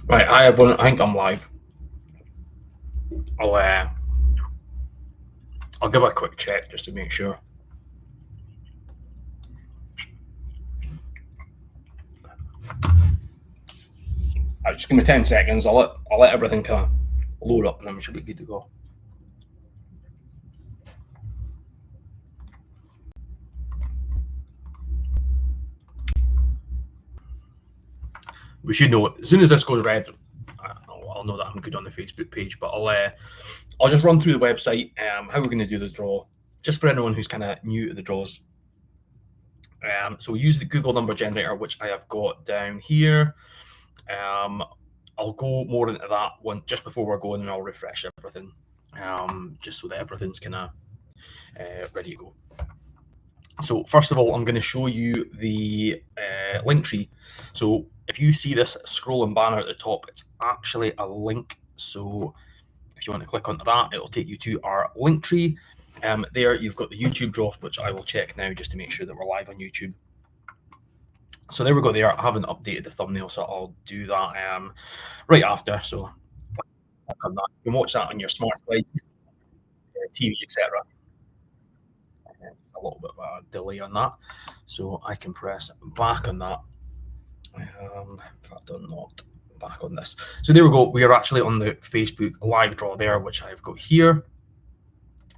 Right, hi everyone. I think I'm live. I'll give it a quick check just to make sure. Just give me 10 seconds. I'll let everything kind of load up, and then we should be good to go. We should know as soon as this goes red. I'll know that I'm good on the Facebook page, but I'll just run through the website. How we're going to do the draw, just for anyone who's kind of new to the draws. So we use the Google number generator, which I have got down here. I'll go more into that one just before we're going, and I'll refresh everything, just so that everything's kind of ready to go. So first of all, I'm going to show you the link tree. So if you see this scrolling banner at the top, it's actually a link. So if you want to click onto that, it'll take you to our link tree. There you've got the YouTube draw, which I will check now just to make sure that we're live on YouTube. So there we go there. I haven't updated the thumbnail, so I'll do that right after. So you can watch that on your smart device, TV, etc. A little bit of a delay on that, so I can press back on that. In fact, I'm not back on this. So there we go. We are actually on the Facebook live draw there, which I've got here.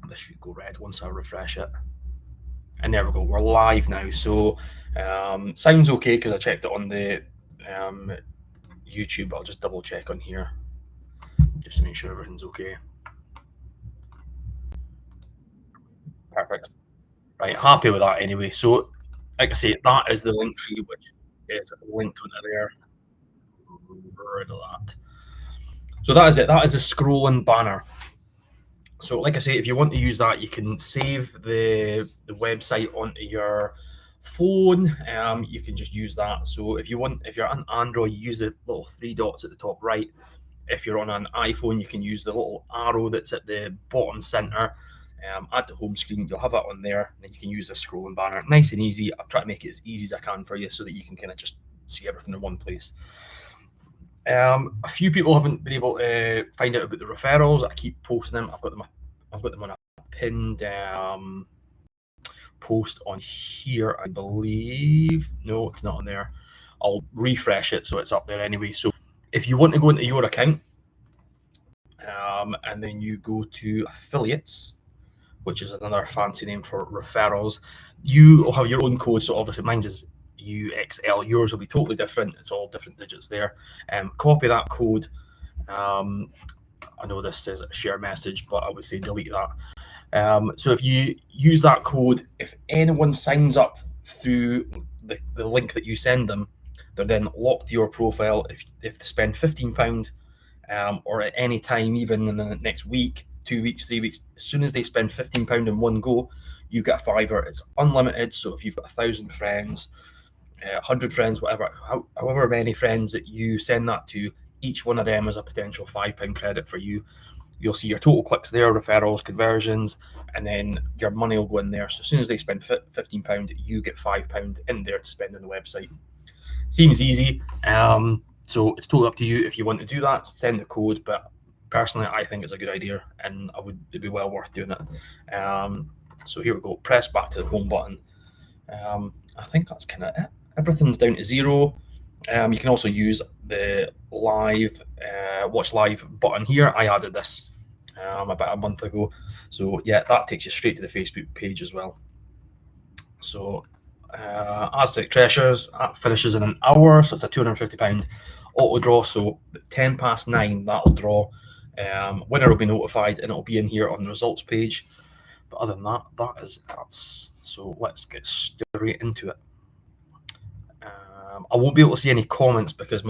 This should go red once I refresh it. And there we go. We're live now. So sounds okay because I checked it on the YouTube. I'll just double check on here just to make sure everything's okay. Perfect. Right, happy with that anyway. So, like I say, that is the link tree, which is linked onto there. Rid of that. So that is it. That is a scrolling banner. So, like I say, if you want to use that, you can save the website onto your phone. You can just use that. So if you're on Android, you use the little three dots at the top right. If you're on an iPhone, you can use the little arrow that's at the bottom center. At the home screen, you'll have that on there, and then you can use the scrolling banner. Nice and easy. I'll try to make it as easy as I can for you so that you can kind of just see everything in one place. A few people haven't been able to find out about the referrals. I keep posting them. I've got them on a pinned post on here, I believe. No, it's not on there. I'll refresh it so it's up there anyway. So if you want to go into your account, and then you go to affiliates, which is another fancy name for referrals, you will have your own code. So obviously mine is UXL. Yours will be totally different. It's all different digits there. Copy that code. I know this says share message, but I would say delete that. So if you use that code, if anyone signs up through the link that you send them, they're then locked to your profile. If they spend £15 or at any time, even in the next week, 2 weeks, 3 weeks, as soon as they spend £15 in one go, you get a fiver. It's unlimited. So if you've got 1,000 friends, 100 friends, whatever, however many friends that you send that to, each one of them is a potential £5 credit for you. You'll see your total clicks there, referrals, conversions, and then your money will go in there. So as soon as they spend £15, you get £5 in there to spend on the website. Seems easy. So it's totally up to you if you want to do that. Send the code, but personally, I think it's a good idea, and it'd be well worth doing it. So here we go. Press back to the home button. I think that's kind of it. Everything's down to 0. You can also use the live watch live button here. I added this about a month ago. So yeah, that takes you straight to the Facebook page as well. So Aztec Treasures, that finishes in an hour, so it's a £250 auto draw. So 9:10, that'll draw. Winner will be notified, and it'll be in here on the results page. But other than that, that's so let's get straight into it. I won't be able to see any comments because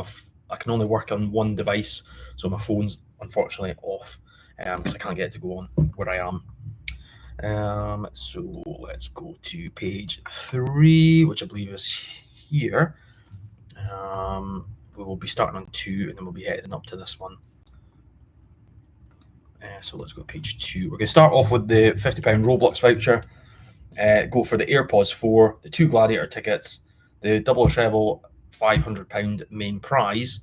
I can only work on one device, so my phone's unfortunately off because I can't get it to go on where I am. So let's go to page 3, which I believe is here. We will be starting on 2, and then we'll be heading up to this one. So let's go to page 2. We're going to start off with the £50 Roblox voucher. Go for the AirPods 4, the 2 Gladiator tickets, the double or treble £500 main prize,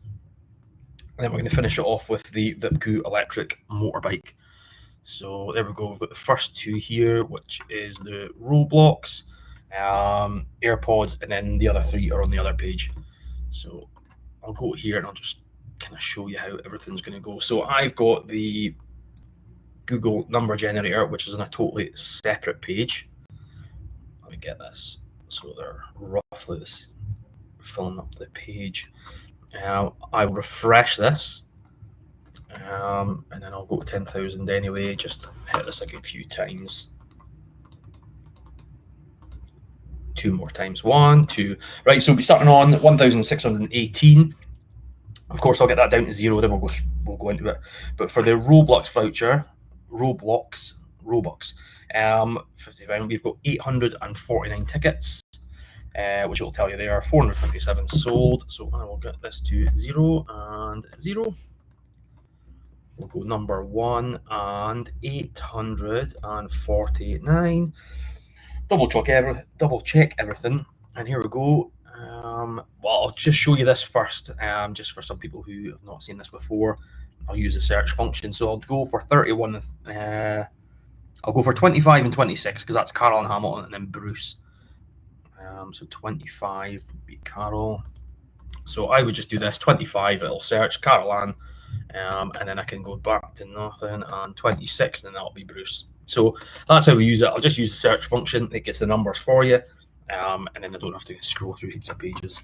And then we're going to finish it off with the Vipco electric motorbike. So there we go. We've got the first two here, which is the Roblox, AirPods, and then the other three are on the other page. So I'll go here and I'll just kind of show you how everything's going to go. So I've got the Google number generator, which is on a totally separate page. Let me get this. So they're roughly this, filling up the page. I will refresh this, and then I'll go to 10,000 anyway. Just hit this a good few times. 2 more times. 1, 2. Right, so we'll be starting on 1,618. Of course, I'll get that down to 0. Then we'll go into it. But for the Roblox voucher, Robux, 50 we've got 849 tickets. Which will tell you there are 457 sold. So I will get this to 0 and 0. We'll go number 1 and 849. Double check everything, and here we go. Well, I'll just show you this first, just for some people who have not seen this before. I'll use the search function. So I'll go for 31. I'll go for 25 and 26 because that's Carol and Hamilton, and then Bruce. So 25 would be Carol. So I would just do this 25. It'll search Carol Ann, and then I can go back to nothing, and 26, and then that'll be Bruce. So that's how we use it. I'll just use the search function. It gets the numbers for you, and then I don't have to scroll through heaps of pages.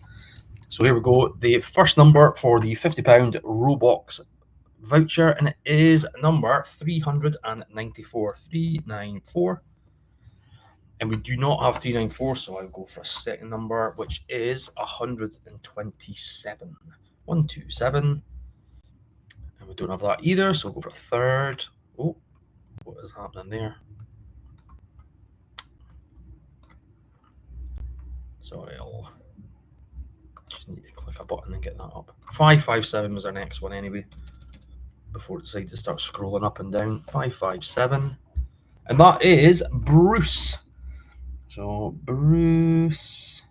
So here we go. The first number for the £50 Roblox voucher, and it is number 394. 394. And we do not have 394, so I'll go for a second number, which is 127. 127. And we don't have that either, so we'll go for a third. Oh, what is happening there? Sorry, I'll just need to click a button and get that up. 557 was our next one anyway, before it decided to start scrolling up and down. 557. And that is Bruce. So Bruce,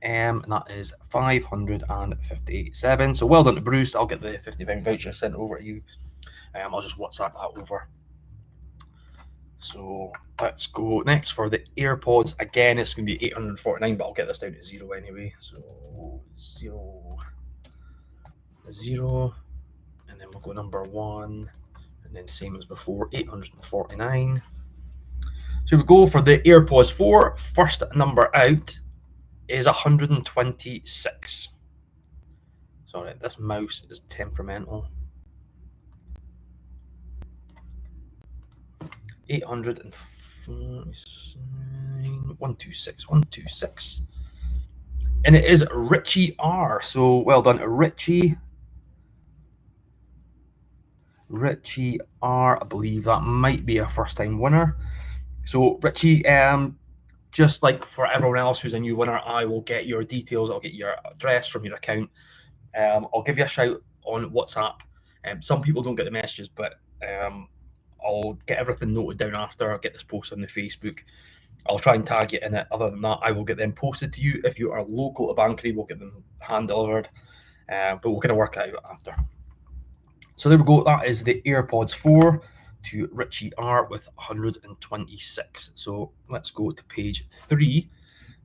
and that is 557. So well done to Bruce. I'll get the £50 voucher sent over to you. I'll just WhatsApp that over. So let's go next for the AirPods. Again, it's going to be 849, but I'll get this down to 0 anyway. So 0, 0, and then we'll go number 1, and then same as before, 849. So we go for the AirPods 4. First number out is 126. Sorry, this mouse is temperamental. 126. And it is Richie R. So well done, Richie. Richie R. I believe that might be a first-time winner. So Richie, just like for everyone else who's a new winner, I will get your details. I'll get your address from your account. I'll give you a shout on WhatsApp. Some people don't get the messages, but I'll get everything noted down after. I'll get this posted on the Facebook. I'll try and tag you in it. Other than that, I will get them posted to you. If you are local to Banchory, we'll get them hand delivered. But we'll kind of work it out after. So there we go. That is the AirPods 4 to Richie R with 126. So let's go to page 3.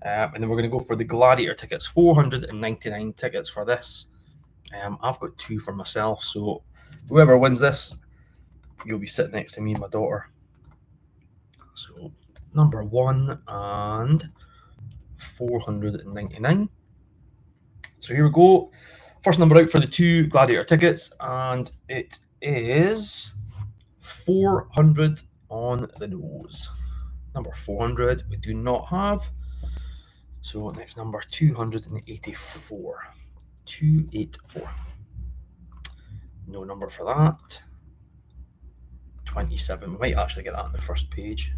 And then we're going to go for the Gladiator tickets. 499 tickets for this. I've got 2 for myself. So whoever wins this, you'll be sitting next to me and my daughter. So number 1 and 499. So here we go. First number out for the 2 Gladiator tickets, and it is 400 on the nose. Number 400 we do not have. So next number 284. 284. No number for that. 27. We might actually get that on the first page.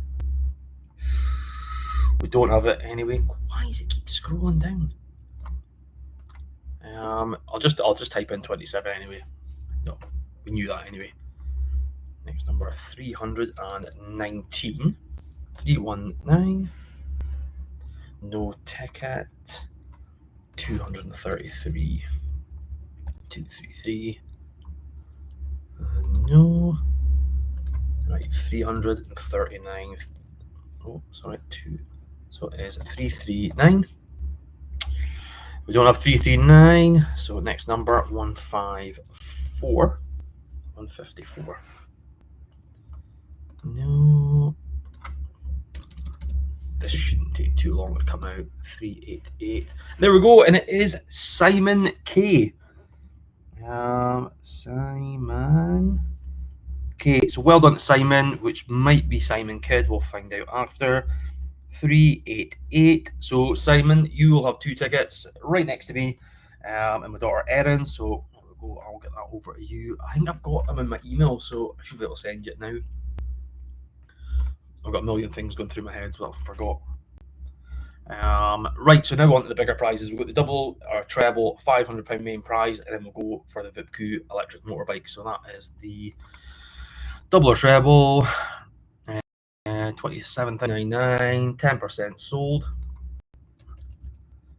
We don't have it anyway. Why does it keep scrolling down? I'll just type in 27 anyway. No, we knew that anyway. Next number 319. 319. No ticket. 233. 233. No. Right, 339. Oh, sorry, 2. So it is 339. We don't have 339, so next number 154. 154. No. This shouldn't take too long to come out. 388. There we go, and it is Simon K. Simon K. So well done to Simon, which might be Simon Kidd. We'll find out after. 388. So Simon, you will have 2 tickets right next to me, and my daughter Erin. So there we go. I'll get that over to you. I think I've got them in my email, so I should be able to send you it now. I've got a million things going through my head, so I forgot. Right, so now on to the bigger prizes. We've got the double or treble £500 main prize, and then we'll go for the VIPQ electric motorbike. So that is the double or treble, 27.99, 10% sold.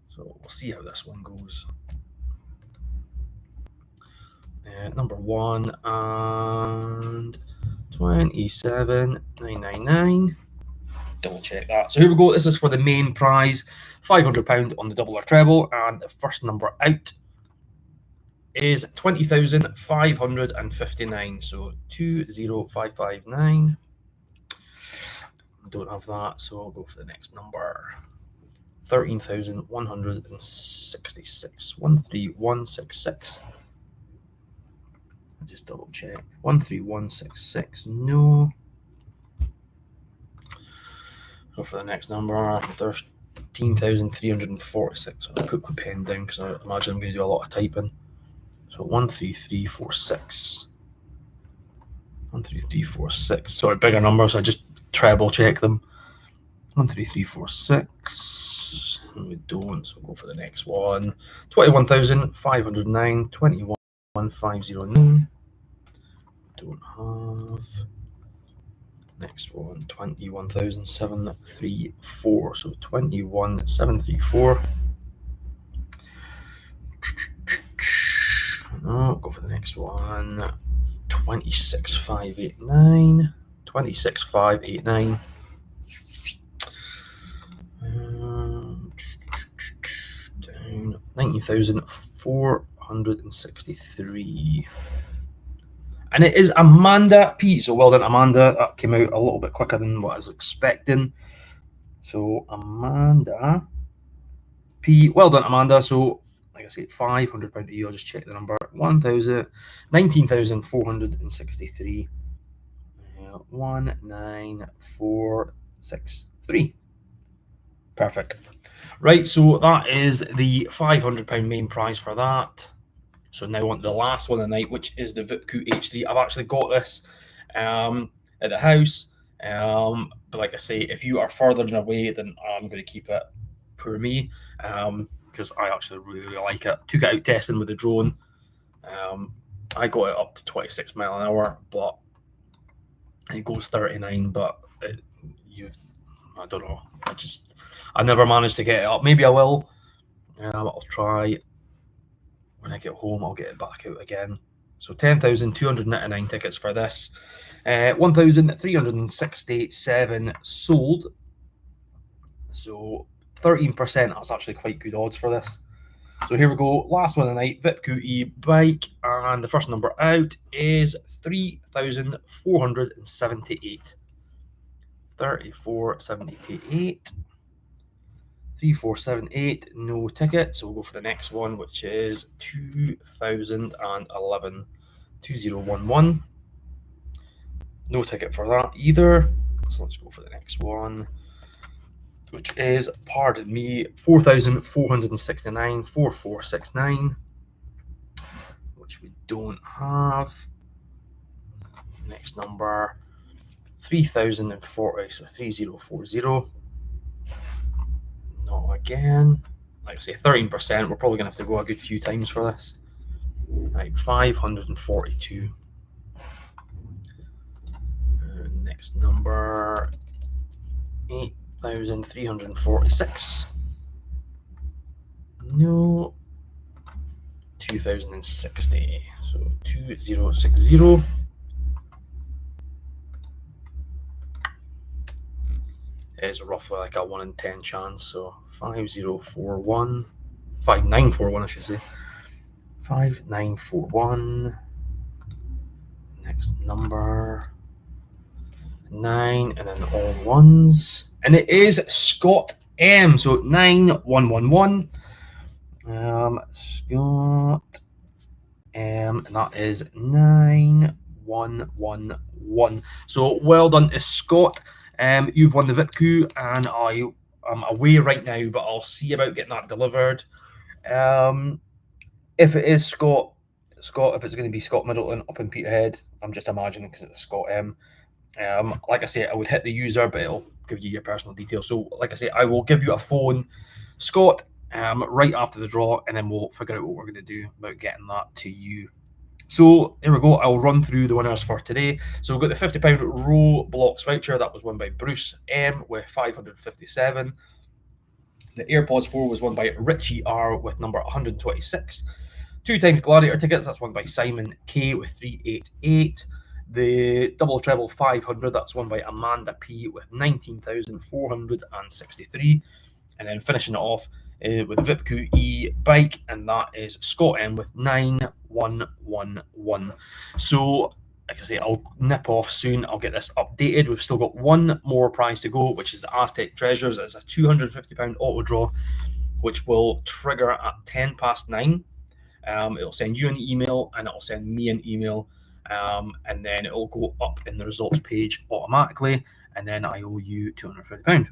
So we'll see how this one goes. Number 1 and 27.999. Double check that. So here we go. This is for the main prize, £500 on the double or treble, and the first number out is 20,559. So 20559. Don't have that, so I'll go for the next number. 13,166. 13166. Just double check. 13166. No. Go for the next number. 13,346. I'll put my pen down because I imagine I'm going to do a lot of typing. So 13346. 13346. Sorry, bigger numbers. I just treble check them. 13346. And we don't, so we'll go for the next one. 21,509. 21,509. Don't have. Next one, 21,734. So 21,734. No, go for the next one. 26,589. 26,589. 19,463. And it is Amanda P. So well done, Amanda. That came out a little bit quicker than what I was expecting. So Amanda P. Well done, Amanda. So like I said, £500 to you. I'll just check the number. 19,463. 19463. Perfect. Right, so that is the £500 main prize for that. So now on to the last one of the night, which is the VIPQ H3. I've actually got this at the house. But like I say, if you are further than away, then I'm going to keep it. Poor me. Because I actually really like it. Took it out testing with the drone. I got it up to 26 mile an hour, but it goes 39. But I don't know. I never managed to get it up. Maybe I will. I'll try. When I get home, I'll get it back out again. So 10,299 tickets for this. 1,367 sold. So 13%. That's actually quite good odds for this. So here we go. Last one of the night. VIPQ bike. And the first number out is 3,478. 3,478. 3478, no ticket. So we'll go for the next one, which is 2011. 2011. No ticket for that either. So let's go for the next one, which is, pardon me, 4,469. 4469, which we don't have. Next number, 3,040. So 3040. Not again. Like I say, 13%. We're probably going to have to go a good few times for this. Right, 542. Next number, 8,346. No. 2060. So 2060 is roughly like a 1 in 10 chance. So 5041, 5941, I should say. 5941. Next number 9, and then all ones, and it is Scott M. So 9111. Scott M, and that is 9111. So well done to Scott. You've won the VIP coup, and I am away right now, but I'll see about getting that delivered. If it is Scott, if it's going to be Scott Middleton up in Peterhead, I'm just imagining because it's Scott M. Like I say, I would hit the user, but it'll give you your personal details. So, like I say, I will give you a phone, Scott, right after the draw, and then we'll figure out what we're going to do about getting that to you. So, there we go. I'll run through the winners for today. So, we've got the £50 Roblox voucher. That was won by Bruce M with 557. The AirPods 4 was won by Richie R with number 126. 2 times Gladiator tickets, that's won by Simon K with 388. The double treble 500, that's won by Amanda P with 19,463. And then finishing it off with the VIP QE bike, and that is Scott M with 9111. So, like I say, I'll nip off soon. I'll get this updated. We've still got one more prize to go, which is the Aztec Treasures. It's a £250 auto draw, which will trigger at 9:10. It'll send you an email, and it'll send me an email, and then it'll go up in the results page automatically, and then I owe you £250.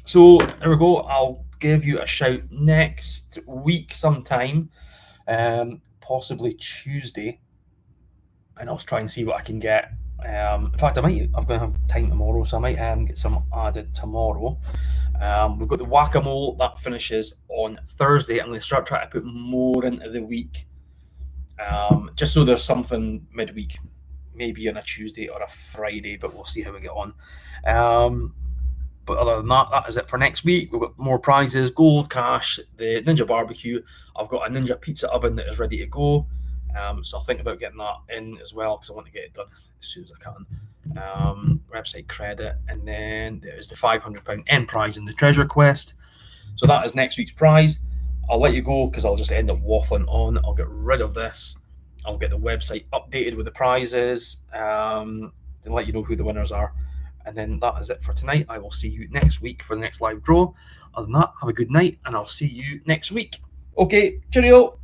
So there we go. I'll give you a shout next week sometime, possibly Tuesday, and I'll try and see what I can get. In fact, I'm going to have time tomorrow, so I might get some added tomorrow. We've got the whack-a-mole that finishes on Thursday. I'm going to start trying to put more into the week, just so there's something midweek, maybe on a Tuesday or a Friday, but we'll see how we get on. But other than that, that is it for next week. We've got more prizes, gold, cash, the Ninja Barbecue. I've got a Ninja Pizza oven that is ready to go. So I'll think about getting that in as well, because I want to get it done as soon as I can. Website credit, and then there's the £500 end prize in the treasure quest. So that is next week's prize. I'll let you go because I'll just end up waffling on. I'll get rid of this. I'll get the website updated with the prizes, to let you know who the winners are. And then that is it for tonight. I will see you next week for the next live draw. Other than that, have a good night, and I'll see you next week. Okay, cheerio.